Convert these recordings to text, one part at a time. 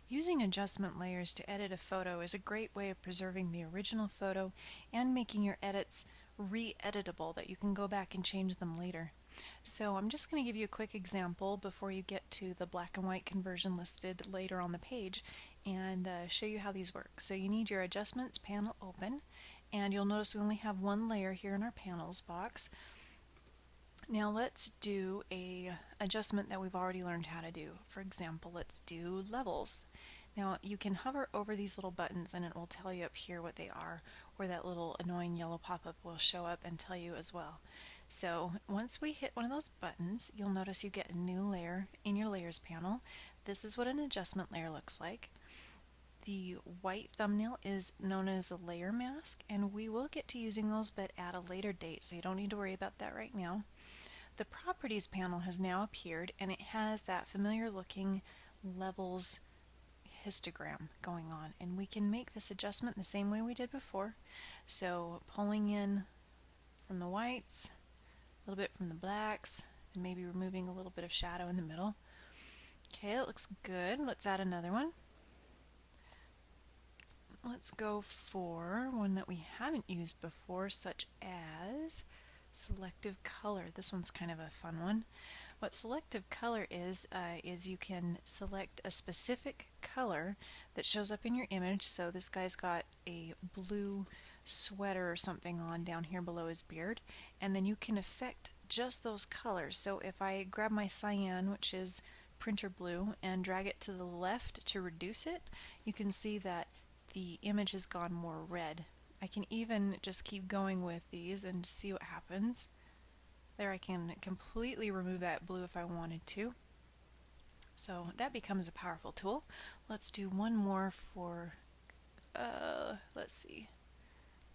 Using adjustment layers to edit a photo is a great way of preserving the original photo and making your edits re-editable that you can go back and change them later. So I'm just going to give you a quick example before you get to the black and white conversion listed later on the page and show you how these work. So you need your adjustments panel open, and you'll notice we only have one layer here in our panels box. Now let's do a adjustment that we've already learned how to do. For example, let's do levels. Now you can hover over these little buttons and it will tell you up here what they are, or that little annoying yellow pop-up will show up and tell you as well. So once we hit one of those buttons, you'll notice you get a new layer in your layers panel. This is what an adjustment layer looks like. The white thumbnail is known as a layer mask, and we will get to using those but at a later date, so you don't need to worry about that right now. The properties panel has now appeared, and it has that familiar looking levels histogram going on, and we can make this adjustment the same way we did before. So pulling in from the whites, a little bit from the blacks, and maybe removing a little bit of shadow in the middle. Okay, that looks good. Let's add another one. Let's go for one that we haven't used before, such as Selective Color. This one's kind of a fun one. What Selective Color is you can select a specific color that shows up in your image. So this guy's got a blue sweater or something on down here below his beard, and then you can affect just those colors. So if I grab my cyan, which is printer blue, and drag it to the left to reduce it, you can see that the image has gone more red. I can even just keep going with these and see what happens. There, I can completely remove that blue if I wanted to. So that becomes a powerful tool. Let's do one more for, let's see.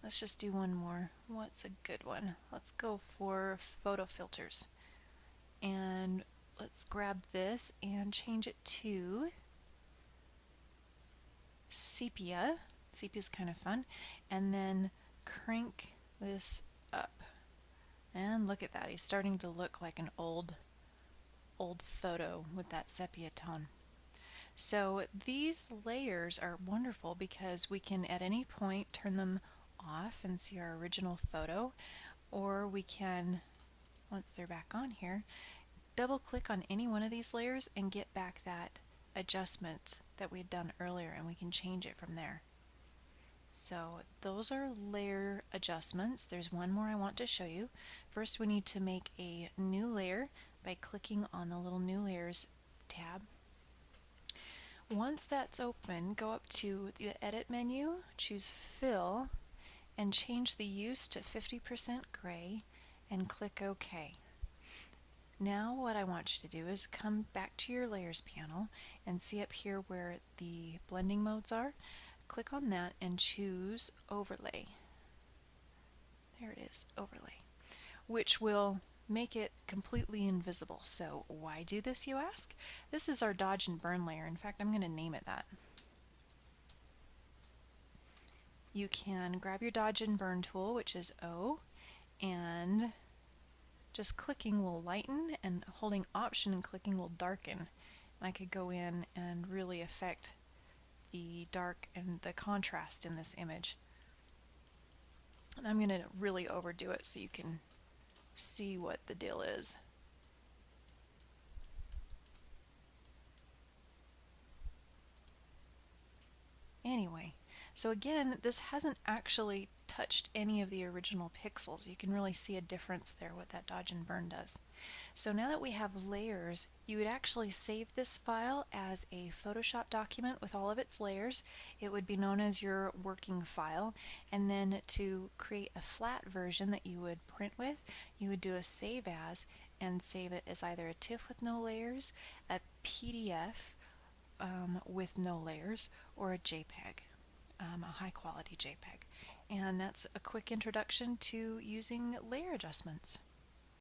Let's just do one more. What's a good one? Let's go for photo filters. And let's grab this and change it to sepia. Sepia is kind of fun. And then crank this up. And look at that. He's starting to look like an old photo with that sepia tone. So these layers are wonderful because we can at any point turn them off and see our original photo, or we can, once they're back on here, double click on any one of these layers and get back that adjustment that we had done earlier, and we can change it from there. So those are layer adjustments. There's one more I want to show you. First, we need to make a new layer by clicking on the little new layers tab. Once that's open, go up to the edit menu, choose fill, and change the use to 50% gray and click OK. Now what I want you to do is come back to your layers panel and see up here where the blending modes are. Click on that and choose overlay. There it is, overlay, which will make it completely invisible. So why do this, you ask? This is our dodge and burn layer. In fact, I'm going to name it that. You can grab your dodge and burn tool, which is O, and just clicking will lighten, and holding option and clicking will darken. And I could go in and really affect the dark and the contrast in this image. And I'm going to really overdo it so you can see what the deal is. Anyway, so again, this hasn't actually touched any of the original pixels. You can really see a difference there, what that dodge and burn does. So now that we have layers, you would actually save this file as a Photoshop document with all of its layers. It would be known as your working file, and then to create a flat version that you would print with, you would do a save as and save it as either a TIFF with no layers, a PDF with no layers, or a JPEG, a high quality JPEG. And that's a quick introduction to using layer adjustments.